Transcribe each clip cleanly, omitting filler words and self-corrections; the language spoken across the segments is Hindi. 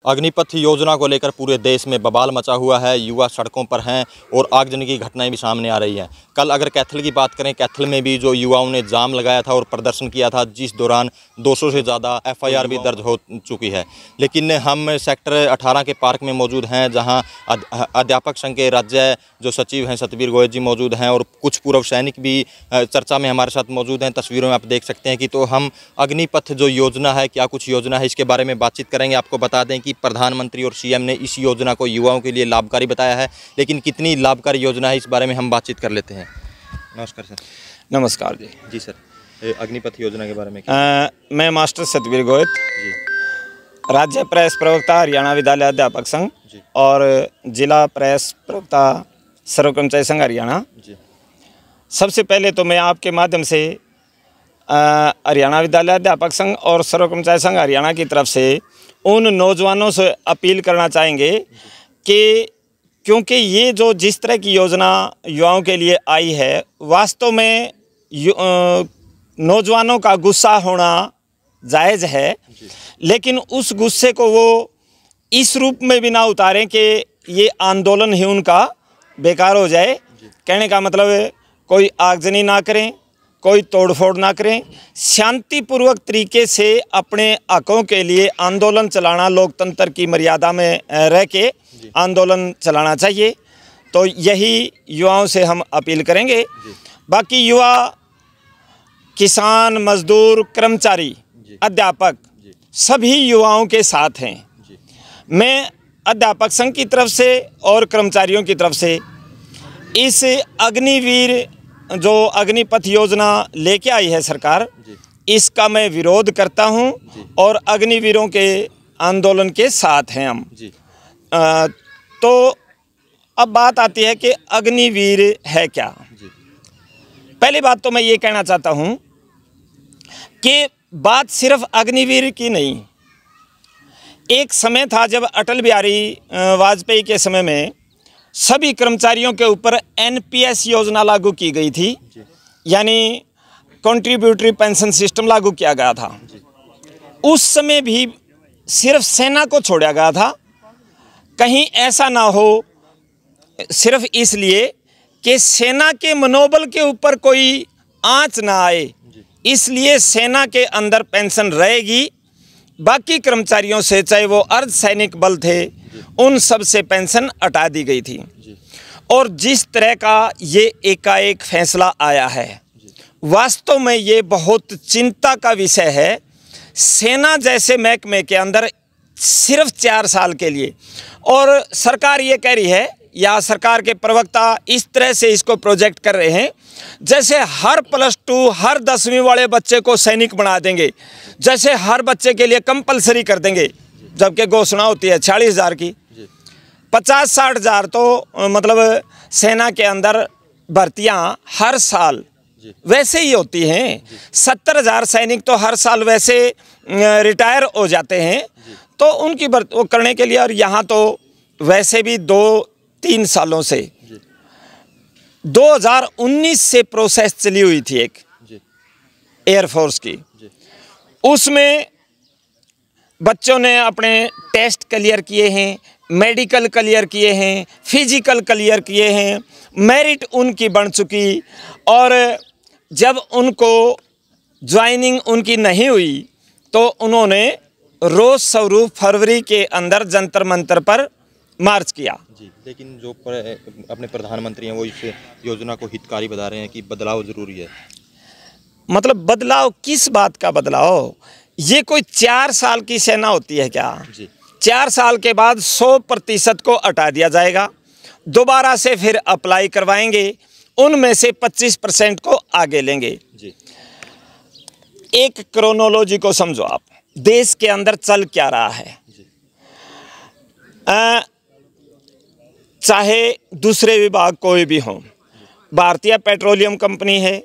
अग्निपथ योजना को लेकर पूरे देश में बवाल मचा हुआ है। युवा सड़कों पर हैं और आगजनी की घटनाएं भी सामने आ रही हैं। कल अगर कैथल की बात करें, कैथल में भी जो युवाओं ने जाम लगाया था और प्रदर्शन किया था, जिस दौरान 200 से ज़्यादा FIR भी दर्ज हो चुकी है। लेकिन हम सेक्टर 18 के पार्क में मौजूद हैं, जहां अध्यापक संघ के राज्य जो सचिव हैं सतबीर गोयल जी मौजूद हैं और कुछ पूर्व सैनिक भी चर्चा में हमारे साथ मौजूद हैं। तस्वीरों में आप देख सकते हैं कि तो हम अग्निपथ जो योजना है, क्या कुछ योजना है, इसके बारे में बातचीत करेंगे। आपको बता दें कि प्रधानमंत्री और CM ने इस योजना को युवाओं के लिए लाभकारी बताया है, लेकिन कितनी लाभकारी योजना है इस बारे में हम बातचीत कर लेते हैं। नमस्कार सर। नमस्कार जी। जी सर, अग्निपथ योजना के बारे में मैं मास्टर सतबीर गोयल जी, राज्य प्रेस प्रवक्ता हरियाणा विद्यालय अध्यापक संघ और जिला प्रेस प्रवक्ता सर्व कर्मचारी संघ हरियाणा जी। सबसे पहले तो मैं आपके माध्यम से हरियाणा विद्यालय अध्यापक संघ और सर्व कर्मचारी संघ हरियाणा की तरफ से उन नौजवानों से अपील करना चाहेंगे कि क्योंकि ये जो जिस तरह की योजना युवाओं के लिए आई है, वास्तव में नौजवानों का गुस्सा होना जायज़ है, लेकिन उस गुस्से को वो इस रूप में भी ना उतारें कि ये आंदोलन ही उनका बेकार हो जाए। कहने का मतलब है कोई आगजनी ना करें, कोई तोड़फोड़ ना करें, शांतिपूर्वक तरीके से अपने हकों के लिए आंदोलन चलाना, लोकतंत्र की मर्यादा में रह के आंदोलन चलाना चाहिए। तो यही युवाओं से हम अपील करेंगे। बाकी युवा, किसान, मजदूर, कर्मचारी, अध्यापक सभी युवाओं के साथ हैं। मैं अध्यापक संघ की तरफ से और कर्मचारियों की तरफ से इस अग्निवीर जो अग्निपथ योजना लेके आई है सरकार, इसका मैं विरोध करता हूं और अग्निवीरों के आंदोलन के साथ हैं हम। तो अब बात आती है कि अग्निवीर है क्या। पहली बात तो मैं ये कहना चाहता हूं कि बात सिर्फ अग्निवीर की नहीं। एक समय था जब अटल बिहारी वाजपेयी के समय में सभी कर्मचारियों के ऊपर NPS योजना लागू की गई थी, यानी कंट्रीब्यूटरी पेंशन सिस्टम लागू किया गया था। उस समय भी सिर्फ सेना को छोड़ा गया था, कहीं ऐसा ना हो सिर्फ इसलिए कि सेना के मनोबल के ऊपर कोई आंच ना आए, इसलिए सेना के अंदर पेंशन रहेगी। बाकी कर्मचारियों से, चाहे वो अर्धसैनिक बल थे, उन सब से पेंशन हटा दी गई थी। और जिस तरह का ये एकाएक फैसला आया है, वास्तव में ये बहुत चिंता का विषय है। सेना जैसे महकमे के अंदर सिर्फ 4 साल के लिए, और सरकार ये कह रही है या सरकार के प्रवक्ता इस तरह से इसको प्रोजेक्ट कर रहे हैं जैसे हर +2 हर 10वीं वाले बच्चे को सैनिक बना देंगे, जैसे हर बच्चे के लिए कंपलसरी कर देंगे, जबकि घोषणा होती है 40,000 की। 50-60 हज़ार तो मतलब सेना के अंदर भर्तियां हर साल वैसे ही होती हैं। 70,000 सैनिक तो हर साल वैसे रिटायर हो जाते हैं, तो उनकी वो करने के लिए। और यहाँ तो वैसे भी 2-3 सालों से 2019 से प्रोसेस चली हुई थी एक एयरफोर्स की। उसमें बच्चों ने अपने टेस्ट क्लियर किए हैं, मेडिकल क्लियर किए हैं, फिजिकल क्लियर किए हैं, मेरिट उनकी बन चुकी। और जब उनको ज्वाइनिंग उनकी नहीं हुई तो उन्होंने रोज़ स्वरूप फरवरी के अंदर जंतर मंतर पर मार्च किया। लेकिन जो अपने प्रधानमंत्री हैं वो इस योजना को हितकारी बता रहे हैं कि बदलाव ज़रूरी है। मतलब बदलाव किस बात का बदलाव? ये कोई 4 साल की सेना होती है क्या? 4 साल के बाद 100% को हटा दिया जाएगा, दोबारा से फिर अप्लाई करवाएंगे, उनमें से 25% को आगे लेंगे। एक क्रोनोलॉजी को समझो आप, देश के अंदर चल क्या रहा है। चाहे दूसरे विभाग कोई भी हो, भारतीय पेट्रोलियम कंपनी है,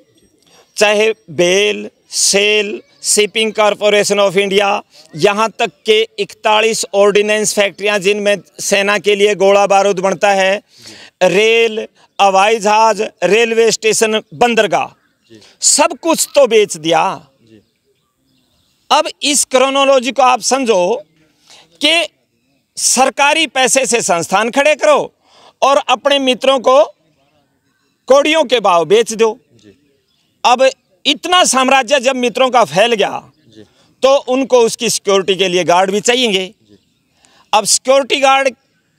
चाहे BEL, SAIL, shipping corporation of India, यहाँ तक के 41 ऑर्डिनेंस फैक्ट्रियाँ जिनमें सेना के लिए गोला बारूद बनता है, रेल, हवाई जहाज, रेलवे स्टेशन, बंदरगाह, सब कुछ तो बेच दिया। अब इस क्रोनोलॉजी को आप समझो कि सरकारी पैसे से संस्थान खड़े करो और अपने मित्रों को कौड़ियों के भाव बेच दो। अब इतना साम्राज्य जब मित्रों का फैल गया तो उनको उसकी सिक्योरिटी के लिए गार्ड भी चाहिए। अब सिक्योरिटी गार्ड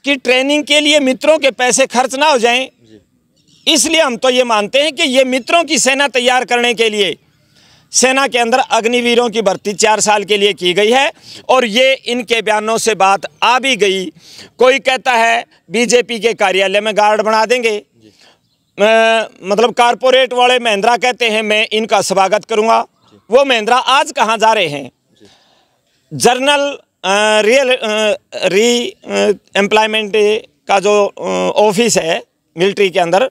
की ट्रेनिंग के लिए मित्रों के पैसे खर्च ना हो जाएं, इसलिए हम तो ये मानते हैं कि ये मित्रों की सेना तैयार करने के लिए सेना के अंदर अग्निवीरों की भर्ती 4 साल के लिए की गई है। और ये इनके बयानों से बात आ भी गई। कोई कहता है बीजेपी के कार्यालय में गार्ड बना देंगे, मतलब कारपोरेट वाले महिंद्रा कहते हैं मैं इनका स्वागत करूंगा। वो महिंद्रा आज कहाँ जा रहे हैं? जर्नल री एम्प्लॉयमेंट का जो ऑफिस है मिलिट्री के अंदर,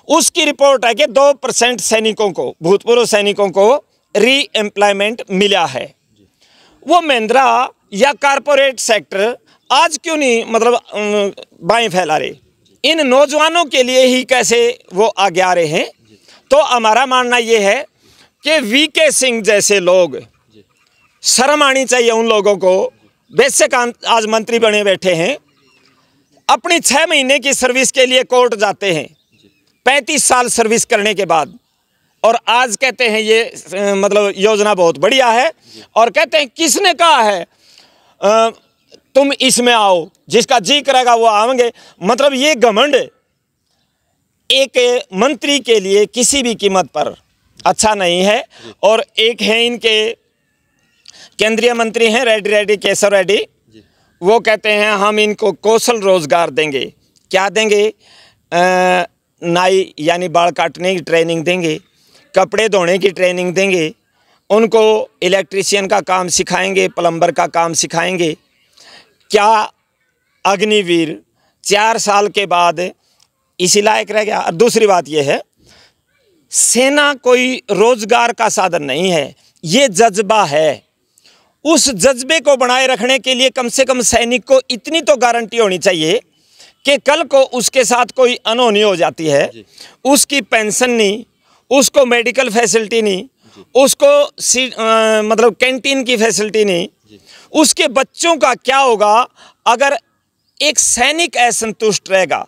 उसकी रिपोर्ट है कि 2% सैनिकों को, भूतपूर्व सैनिकों को री एम्प्लॉयमेंट मिला है। वो महिंद्रा या कारपोरेट सेक्टर आज क्यों नहीं मतलब बाएं फैला रहे? इन नौजवानों के लिए ही कैसे वो आगे आ रहे हैं? तो हमारा मानना ये है कि वीके सिंह जैसे लोग, शर्म आनी चाहिए उन लोगों को। बेशक आज मंत्री बने बैठे हैं, अपनी 6 महीने की सर्विस के लिए कोर्ट जाते हैं 35 साल सर्विस करने के बाद, और आज कहते हैं ये मतलब योजना बहुत बढ़िया है, और कहते हैं किसने कहा है तुम इसमें आओ, जिसका जी करेगा वो आएंगे। मतलब ये घमंड एक मंत्री के लिए किसी भी कीमत पर अच्छा नहीं है। और एक है इनके केंद्रीय मंत्री हैं रेड्डी केशव रेड्डी, वो कहते हैं हम इनको कौशल रोजगार देंगे। क्या देंगे? नाई यानी बाल काटने की ट्रेनिंग देंगे, कपड़े धोने की ट्रेनिंग देंगे, उनको इलेक्ट्रीशियन का काम सिखाएंगे, प्लम्बर का काम सिखाएंगे। क्या अग्निवीर 4 साल के बाद इसी लायक रह गया? और दूसरी बात यह है, सेना कोई रोजगार का साधन नहीं है, ये जज्बा है। उस जज्बे को बनाए रखने के लिए कम से कम सैनिक को इतनी तो गारंटी होनी चाहिए कि कल को उसके साथ कोई अनहोनी हो जाती है, उसकी पेंशन नहीं, उसको मेडिकल फैसिलिटी नहीं, उसको मतलब कैंटीन की फैसिलिटी नहीं, उसके बच्चों का क्या होगा? अगर एक सैनिक असंतुष्ट रहेगा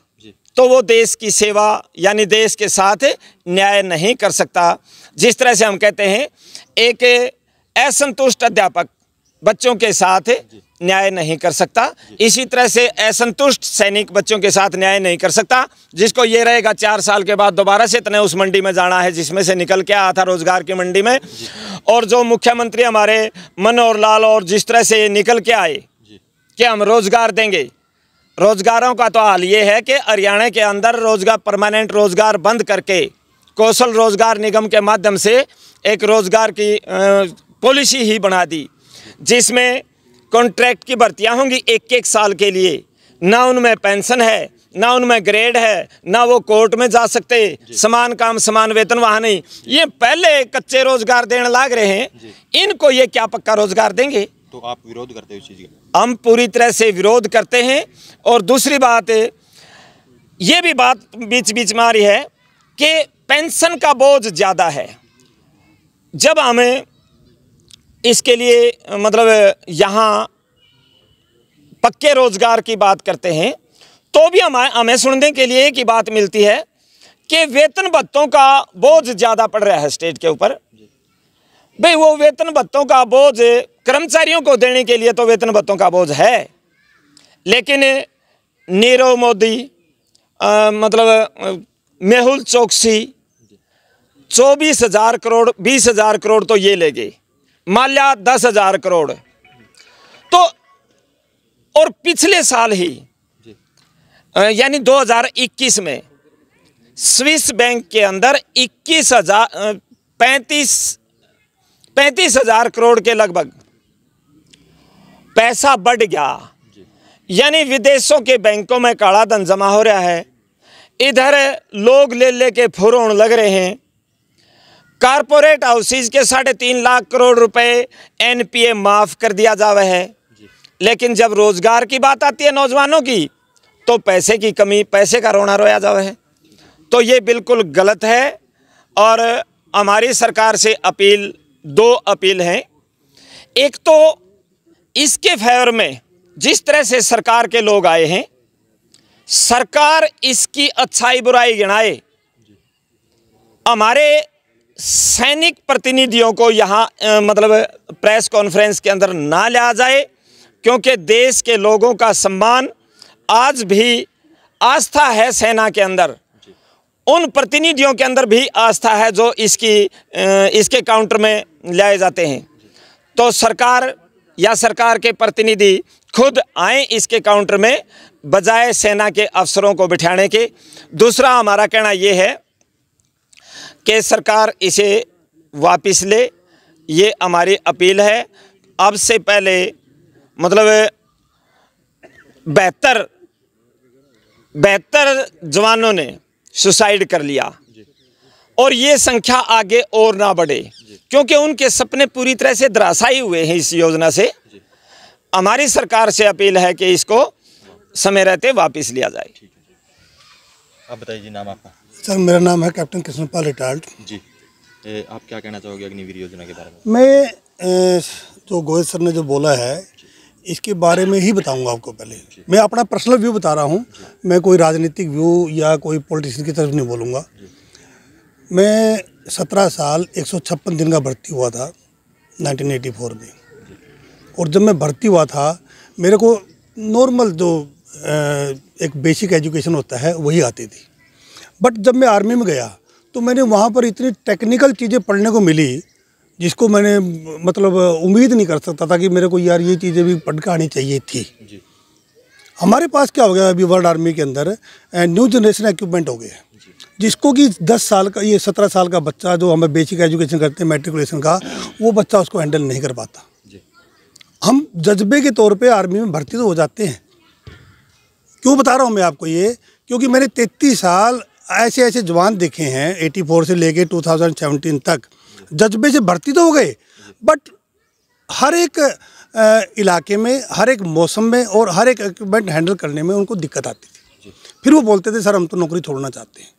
तो वो देश की सेवा यानी देश के साथ न्याय नहीं कर सकता। जिस तरह से हम कहते हैं एक असंतुष्ट अध्यापक बच्चों के साथ न्याय नहीं कर सकता, इसी तरह से असंतुष्ट सैनिक बच्चों के साथ न्याय नहीं कर सकता। जिसको ये रहेगा 4 साल के बाद दोबारा से इतने उस मंडी में जाना है जिसमें से निकल के आया था रोजगार की मंडी में। और जो मुख्यमंत्री हमारे मनोहर लाल और जिस तरह से निकल के आए कि हम रोजगार देंगे, रोजगारों का तो हाल ये है कि हरियाणा के अंदर रोजगार परमानेंट रोजगार बंद करके कौशल रोजगार निगम के माध्यम से एक रोजगार की पॉलिसी ही बना दी, जिसमें कॉन्ट्रैक्ट की भर्तियां होंगी 1-1 साल के लिए। ना उनमें पेंशन है, ना उनमें ग्रेड है, ना वो कोर्ट में जा सकते, समान काम समान वेतन वहाँ नहीं। ये पहले कच्चे रोजगार देने लाग रहे हैं, इनको ये क्या पक्का रोजगार देंगे? तो आप विरोध करते हो इस चीज़ का? हम पूरी तरह से विरोध करते हैं। और दूसरी बात ये भी बात बीच बीच में आ रही है कि पेंशन का बोझ ज़्यादा है। जब हमें इसके लिए मतलब यहाँ पक्के रोजगार की बात करते हैं तो भी हमें सुनने के लिए एक ही बात मिलती है कि वेतन भत्तों का बोझ ज़्यादा पड़ रहा है स्टेट के ऊपर। भाई वो वेतन भत्तों का बोझ कर्मचारियों को देने के लिए तो वेतन भत्तों का बोझ है, लेकिन नीरव मोदी मतलब मेहुल चोकसी 24,000 करोड़ 20,000 करोड़ तो ये ले गए, माल्या 10,000 करोड़। तो और पिछले साल ही यानी 2021 में स्विस बैंक के अंदर 35,000 करोड़ के लगभग पैसा बढ़ गया। यानी विदेशों के बैंकों में काला धन जमा हो रहा है, इधर लोग ले के फुरोन लग रहे हैं। कारपोरेट हाउसेज के 3.5 लाख करोड़ रुपए एनपीए माफ कर दिया जावा है, लेकिन जब रोजगार की बात आती है नौजवानों की तो पैसे की कमी, पैसे का रोना रोया जावा है। तो ये बिल्कुल गलत है। और हमारी सरकार से अपील 2 अपील हैं। एक तो इसके फेवर में जिस तरह से सरकार के लोग आए हैं, सरकार इसकी अच्छाई बुराई गिनाए। हमारे सैनिक प्रतिनिधियों को यहाँ मतलब प्रेस कॉन्फ्रेंस के अंदर ना लिया जाए, क्योंकि देश के लोगों का सम्मान आज भी आस्था है सेना के अंदर, उन प्रतिनिधियों के अंदर भी आस्था है जो इसके काउंटर में लाए जाते हैं। तो सरकार या सरकार के प्रतिनिधि खुद आए इसके काउंटर में, बजाय सेना के अफसरों को बिठाने के। दूसरा हमारा कहना ये है कि सरकार इसे वापस ले, ये हमारी अपील है। अब से पहले मतलब 72 जवानों ने सुसाइड कर लिया, और ये संख्या आगे और ना बढ़े, क्योंकि उनके सपने पूरी तरह से धराशायी हुए हैं इस योजना से। हमारी सरकार से अपील है कि इसको समय रहते वापस लिया जाए। आप बताइए जी, नाम आपका? सर, मेरा नाम है कैप्टन कृष्णपाल रिटायर्ड जी। आप क्या कहना चाहोगे अग्निवीर योजना के बारे में? मैं जो गोयल सर ने जो बोला है इसके बारे में ही बताऊंगा आपको। पहले मैं अपना पर्सनल व्यू बता रहा हूं, मैं कोई राजनीतिक व्यू या कोई पॉलिटिशियन की तरफ नहीं बोलूंगा। मैं 17 साल 156 दिन का भर्ती हुआ था 1984 में, और जब मैं भर्ती हुआ था मेरे को नॉर्मल जो एक बेसिक एजुकेशन होता है वही आती थी। बट जब मैं आर्मी में गया तो मैंने वहाँ पर इतनी टेक्निकल चीज़ें पढ़ने को मिली जिसको मैंने मतलब उम्मीद नहीं कर सकता था कि मेरे को यार ये चीज़ें भी पढ़ के आनी चाहिए थी। हमारे पास क्या हो गया अभी वर्ल्ड आर्मी के अंदर न्यू जनरेशन इक्विपमेंट हो गए, जिसको कि 10 साल का ये 17 साल का बच्चा जो हमें बेसिक एजुकेशन करते हैं मैट्रिकुलेशन का, वो बच्चा उसको हैंडल नहीं कर पाता। हम जज्बे के तौर पे आर्मी में भर्ती तो हो जाते हैं। क्यों बता रहा हूँ मैं आपको ये, क्योंकि मैंने 33 साल ऐसे ऐसे जवान देखे हैं 84 से लेके 2017 तक। जज्बे से भर्ती तो हो गए, बट हर एक इलाके में, हर एक मौसम में और हर एक इक्विपमेंट हैंडल करने में उनको दिक्कत आती थी। फिर वो बोलते थे सर हम तो नौकरी छोड़ना चाहते हैं,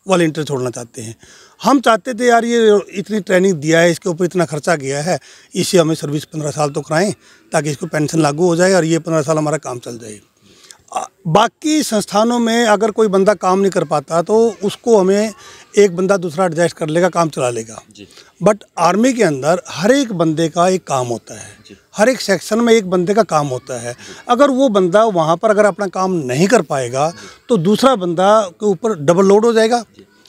वॉलंटियर छोड़ना चाहते हैं। हम चाहते थे यार ये इतनी ट्रेनिंग दिया है, इसके ऊपर इतना खर्चा किया है, इससे हमें सर्विस 15 साल तो कराएं ताकि इसको पेंशन लागू हो जाए और ये 15 साल हमारा काम चल जाए। बाकी संस्थानों में अगर कोई बंदा काम नहीं कर पाता तो उसको हमें एक बंदा दूसरा एडजस्ट कर लेगा, काम चला लेगा। बट आर्मी के अंदर हर एक बंदे का एक काम होता है, हर एक सेक्शन में एक बंदे का काम होता है। अगर वो बंदा वहाँ पर अगर अपना काम नहीं कर पाएगा तो दूसरा बंदा के ऊपर डबल लोड हो जाएगा,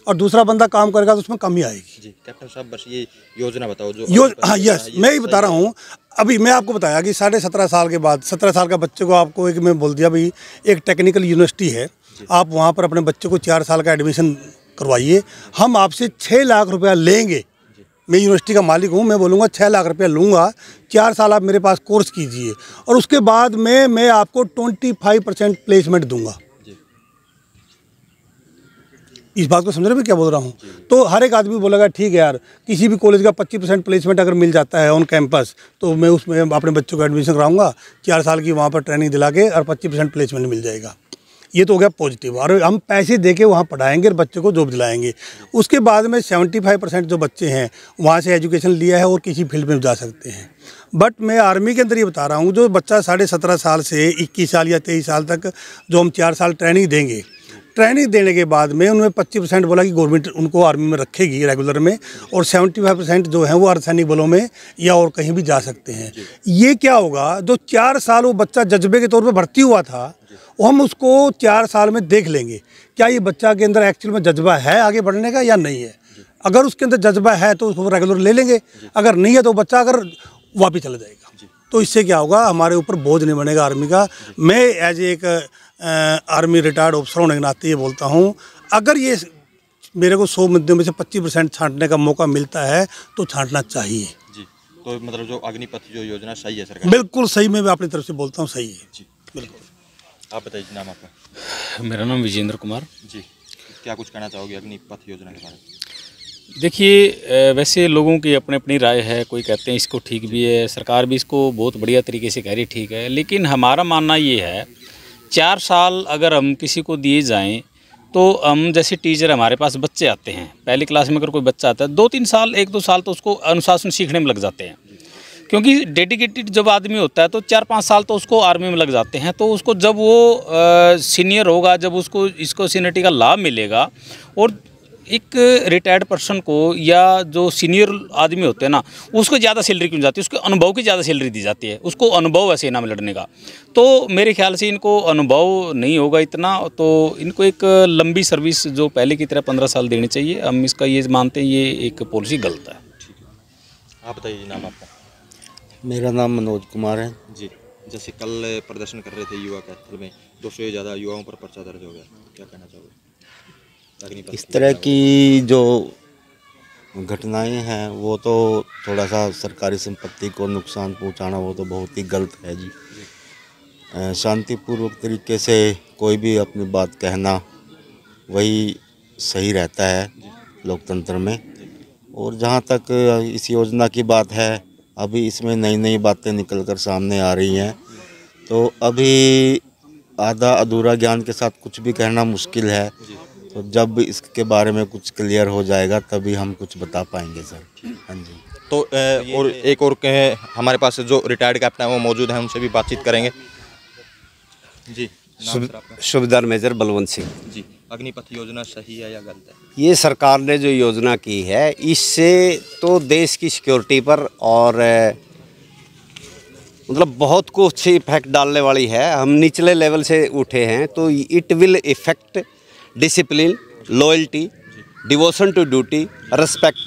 और दूसरा बंदा काम करेगा तो उसमें कमी आएगी। कैप्टन साहब बस ये योजना बताओ जो हाँ यस, मैं ही बता रहा हूँ। अभी मैं आपको बताया कि 17.5 साल के बाद 17 साल का बच्चे को आपको एक मैं बोल दिया भाई एक टेक्निकल यूनिवर्सिटी है, आप वहाँ पर अपने बच्चे को 4 साल का एडमिशन करवाइए, हम आपसे 6 लाख रुपया लेंगे। मैं यूनिवर्सिटी का मालिक हूँ, मैं बोलूँगा 6 लाख रुपया लूँगा, 4 साल आप मेरे पास कोर्स कीजिए और उसके बाद मैं आपको 25% प्लेसमेंट दूँगा। इस बात को समझ रहे मैं क्या बोल रहा हूँ? तो हर एक आदमी बोलेगा ठीक है यार, किसी भी कॉलेज का 25% प्लेसमेंट अगर मिल जाता है ऑन कैंपस तो मैं उसमें अपने बच्चों को एडमिशन कराऊंगा, 4 साल की वहाँ पर ट्रेनिंग दिला के और 25% प्लेसमेंट मिल जाएगा। ये तो हो गया पॉजिटिव, और हम पैसे दे के वहाँ पढ़ाएंगे और बच्चे को जॉब दिलाएंगे। उसके बाद में 75% जो बच्चे हैं वहाँ से एजुकेशन लिया है और किसी फील्ड में जा सकते हैं। बट मैं आर्मी के अंदर ये बता रहा हूँ, जो बच्चा 17.5 साल से 21 साल या 23 साल तक जो हम 4 साल ट्रेनिंग देंगे, ट्रेनिंग देने के बाद में उनमें 25% बोला कि गवर्नमेंट उनको आर्मी में रखेगी रेगुलर में, और 75% जो है वो अर्धसैनिक बलों में या और कहीं भी जा सकते हैं। ये क्या होगा, जो 4 साल वो बच्चा जज्बे के तौर पे भर्ती हुआ था वो हम उसको 4 साल में देख लेंगे क्या ये बच्चा के अंदर एक्चुअल में जज्बा है आगे बढ़ने का या नहीं है। अगर उसके अंदर जज्बा है तो उसको रेगुलर ले लेंगे, अगर नहीं है तो बच्चा अगर वापस चला जाएगा। तो इससे क्या होगा, हमारे ऊपर बोझ नहीं बनेगा आर्मी का। मैं एज एक आर्मी रिटायर्ड ऑफिसर होने के नाते ये बोलता हूँ, अगर ये मेरे को 100 मुद्दों में से 25% छांटने का मौका मिलता है तो छांटना चाहिए। जी, तो मतलब जो अग्निपथ जो योजना सही है सरकार? बिल्कुल सही, मैं अपनी तरफ से बोलता हूँ सही है जी, बिल्कुल। आप बताइए नाम आपका? मेरा नाम विजेंद्र कुमार जी। क्या कुछ कहना चाहोगे अग्निपथ योजना के बारे में? देखिए, वैसे लोगों की अपनी अपनी राय है, कोई कहते हैं इसको ठीक भी है, सरकार भी इसको बहुत बढ़िया तरीके से कह रही ठीक है, लेकिन हमारा मानना ये है 4 साल अगर हम किसी को दिए जाएं तो हम जैसे टीचर हमारे पास बच्चे आते हैं, पहली क्लास में अगर कोई बच्चा आता है 2-3 साल 1-2 साल तो उसको अनुशासन सीखने में लग जाते हैं, क्योंकि डेडिकेटेड जब आदमी होता है तो 4-5 साल तो उसको आर्मी में लग जाते हैं, तो उसको जब वो सीनियर होगा, जब उसको इसको सीनियरिटी का लाभ मिलेगा, और एक रिटायर्ड पर्सन को या जो सीनियर आदमी होते हैं ना, उसको ज़्यादा सैलरी क्यों जाती है, उसको अनुभव की ज़्यादा सैलरी दी जाती है, उसको अनुभव है सेना में लड़ने का। तो मेरे ख्याल से इनको अनुभव नहीं होगा इतना, तो इनको एक लंबी सर्विस जो पहले की तरह 15 साल देनी चाहिए। हम इसका ये मानते हैं ये एक पॉलिसी गलत है। आप बताइए जी, नाम आपका? मेरा नाम मनोज कुमार है जी। जैसे कल प्रदर्शन कर रहे थे युवा कैथल में, 200 से ज़्यादा युवाओं पर पर्चा दर्ज हो गया, क्या कहना चाहोगे? इस तरह की जो घटनाएं हैं वो तो थोड़ा सा सरकारी संपत्ति को नुकसान पहुंचाना वो तो बहुत ही गलत है जी। शांतिपूर्वक तरीके से कोई भी अपनी बात कहना वही सही रहता है लोकतंत्र में। और जहां तक इस योजना की बात है, अभी इसमें नई नई बातें निकल कर सामने आ रही हैं, तो अभी आधा अधूरा ज्ञान के साथ कुछ भी कहना मुश्किल है। तो जब इसके बारे में कुछ क्लियर हो जाएगा तभी हम कुछ बता पाएंगे सर। हाँ जी। तो और एक और हमारे पास जो रिटायर्ड कैप्टन वो मौजूद हैं, उनसे भी बातचीत करेंगे। जी, नाम सर आपका? सूबेदार मेजर बलवंत सिंह जी। अग्निपथ योजना सही है या गलत है? ये सरकार ने जो योजना की है, इससे तो देश की सिक्योरिटी पर और मतलब बहुत कुछ इफेक्ट डालने वाली है। हम निचले लेवल से उठे हैं, तो it will affect discipline, loyalty, devotion to duty, respect,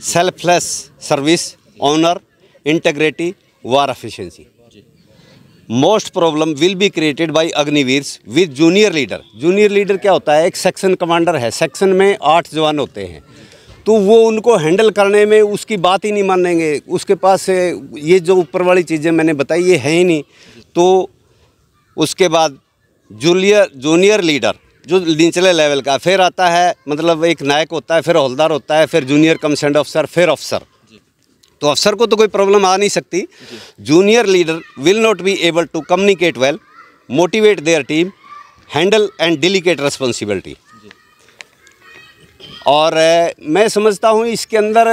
selfless service, honour, integrity, war efficiency. Most problem will be created by Agniveers with junior leader. Junior leader क्या होता है? एक सेक्शन कमांडर है, सेक्शन में 8 जवान होते हैं, तो वो उनको हैंडल करने में उसकी बात ही नहीं मानेंगे। उसके पास ये जो ऊपर वाली चीज़ें मैंने बताई ये है ही नहीं। तो उसके बाद जूनियर लीडर जो निचले लेवल का, फिर आता है मतलब एक नायक होता है, फिर हौलदार होता है, फिर जूनियर कमीशन्ड अफसर, फिर अफसर। तो अफसर को तो कोई प्रॉब्लम आ नहीं सकती। Junior leader will not be able to communicate well, motivate their team, handle and delicate responsibility. और मैं समझता हूँ इसके अंदर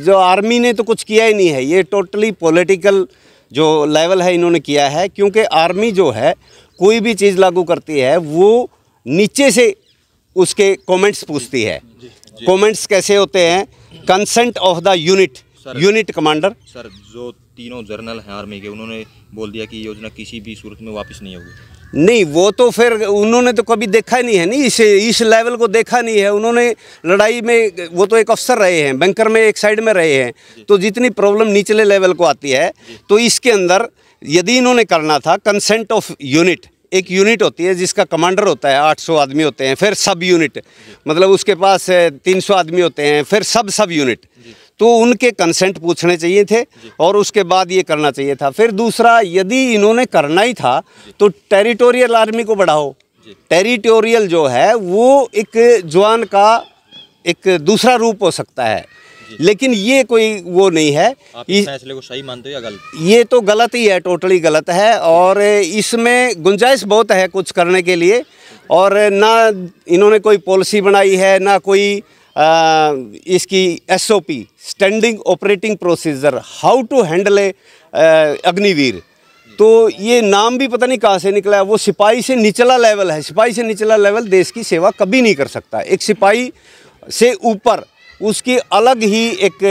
जो आर्मी ने तो कुछ किया ही नहीं है, ये टोटली पॉलिटिकल जो लेवल है इन्होंने किया है। क्योंकि आर्मी जो है कोई भी चीज़ लागू करती है वो नीचे से उसके कमेंट्स पूछती है। कमेंट्स कैसे होते हैं? Consent of the unit commander. Sir, जो तीनों जर्नल हैं आर्मी के, उन्होंने बोल दिया कि योजना किसी भी सूरत में वापस नहीं होगी। नहीं, वो तो फिर उन्होंने तो कभी देखा ही नहीं है, नहीं इस लेवल को देखा नहीं है उन्होंने। लड़ाई में वो तो एक अफसर रहे हैं, बैंकर में एक साइड में रहे हैं, तो जितनी प्रॉब्लम निचले लेवल को आती है, तो इसके अंदर यदि इन्होंने करना था कंसेंट ऑफ यूनिट। एक यूनिट होती है जिसका कमांडर होता है, 800 आदमी होते हैं, फिर सब यूनिट मतलब उसके पास 300 आदमी होते हैं, फिर सब यूनिट, तो उनके कंसेंट पूछने चाहिए थे और उसके बाद ये करना चाहिए था। फिर दूसरा, यदि इन्होंने करना ही था तो टेरिटोरियल आर्मी को बढ़ाओ। टेरिटोरियल जो है वो एक जवान का एक दूसरा रूप हो सकता है, लेकिन ये कोई वो नहीं है। आप इस फैसले को सही मानते हो या गलत? ये तो गलत ही है, टोटली गलत है। और इसमें गुंजाइश बहुत है कुछ करने के लिए, और ना इन्होंने कोई पॉलिसी बनाई है, ना कोई इसकी SOP, standing operating procedure, how to handle Agniveer. तो ये नाम भी पता नहीं कहाँ से निकला है। वो सिपाही से निचला लेवल है, सिपाही से निचला लेवल देश की सेवा कभी नहीं कर सकता। एक सिपाही से ऊपर उसकी अलग ही एक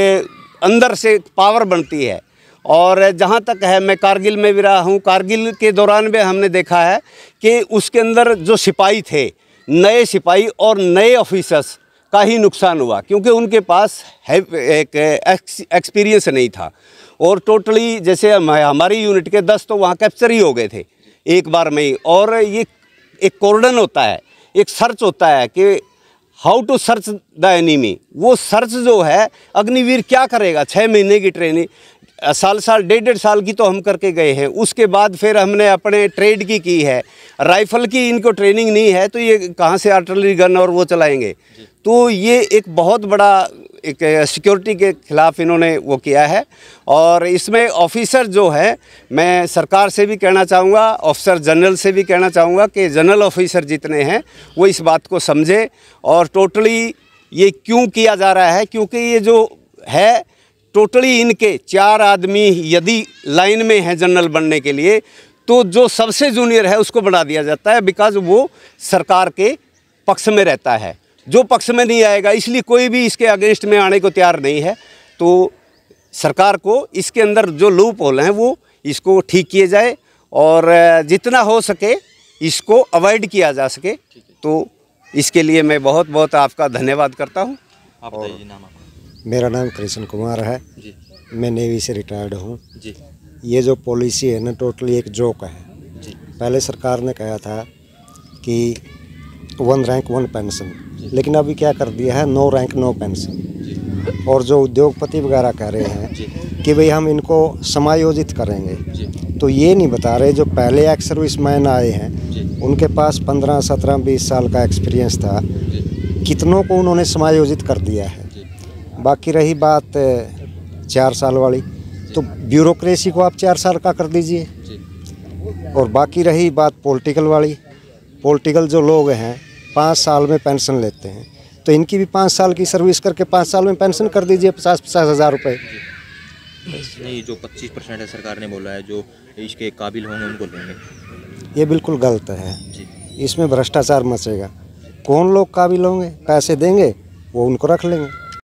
अंदर से पावर बनती है। और जहाँ तक है, मैं कारगिल में भी रहा हूँ, कारगिल के दौरान भी हमने देखा है कि उसके अंदर जो सिपाही थे, नए सिपाही और नए ऑफिसर्स का ही नुकसान हुआ, क्योंकि उनके पास एक एक्सपीरियंस नहीं था। और टोटली जैसे हमारी यूनिट के 10 तो वहाँ कैप्चर ही हो गए थे एक बार में ही। और ये एक कोर्डन होता है, एक सर्च होता है कि how to search the enemy. वो सर्च जो है, अग्निवीर क्या करेगा? 6 महीने की ट्रेनिंग, साल 1.5 साल की तो हम करके गए हैं। उसके बाद फिर हमने अपने ट्रेड की है, राइफ़ल की इनको ट्रेनिंग नहीं है, तो ये कहाँ से आर्टिलरी गन और वो चलाएंगे? तो ये एक बहुत बड़ा एक सिक्योरिटी के ख़िलाफ़ इन्होंने वो किया है। और इसमें ऑफिसर जो है, मैं सरकार से भी कहना चाहूँगा, ऑफिसर जनरल से भी कहना चाहूँगा कि जनरल ऑफिसर जितने हैं वो इस बात को समझे। और टोटली ये क्यों किया जा रहा है? क्योंकि ये जो है टोटली इनके 4 आदमी यदि लाइन में हैं जनरल बनने के लिए, तो जो सबसे जूनियर है उसको बढ़ा दिया जाता है, बिकॉज वो सरकार के पक्ष में रहता है, जो पक्ष में नहीं आएगा, इसलिए कोई भी इसके अगेंस्ट में आने को तैयार नहीं है। तो सरकार को इसके अंदर जो लूप होल हैं वो इसको ठीक किए जाए और जितना हो सके इसको अवॉइड किया जा सके। तो इसके लिए मैं बहुत बहुत आपका धन्यवाद करता हूँ। आप बताइए जी, नाम आपका? मेरा नाम कृष्ण कुमार है जी मैं नेवी से रिटायर्ड हूँ। जी ये जो पॉलिसी है ना टोटली एक जोक है। जी पहले सरकार ने कहा था कि 1 रैंक 1 पेंशन, लेकिन अभी क्या कर दिया है 9 रैंक 9 पेंशन। और जो उद्योगपति वगैरह कह रहे हैं कि भाई हम इनको समायोजित करेंगे, तो ये नहीं बता रहे जो पहले एक्स सर्विसमैन आए हैं उनके पास 15, 17, 20 साल का एक्सपीरियंस था, कितनों को उन्होंने समायोजित कर दिया है। बाकी रही बात 4 साल वाली, तो ब्यूरोक्रेसी को आप 4 साल का कर दीजिए। और बाकी रही बात पॉलिटिकल वाली, पॉलिटिकल जो लोग हैं 5 साल में पेंशन लेते हैं, तो इनकी भी 5 साल की सर्विस करके 5 साल में पेंशन कर दीजिए 50-50 हज़ार रुपये। नहीं, जो 25% है सरकार ने बोला है, जो इसके काबिल होंगे उनको लेंगे। ये बिल्कुल गलत है, जी इसमें भ्रष्टाचार मचेगा। कौन लोग काबिल होंगे, पैसे देंगे वो उनको रख लेंगे।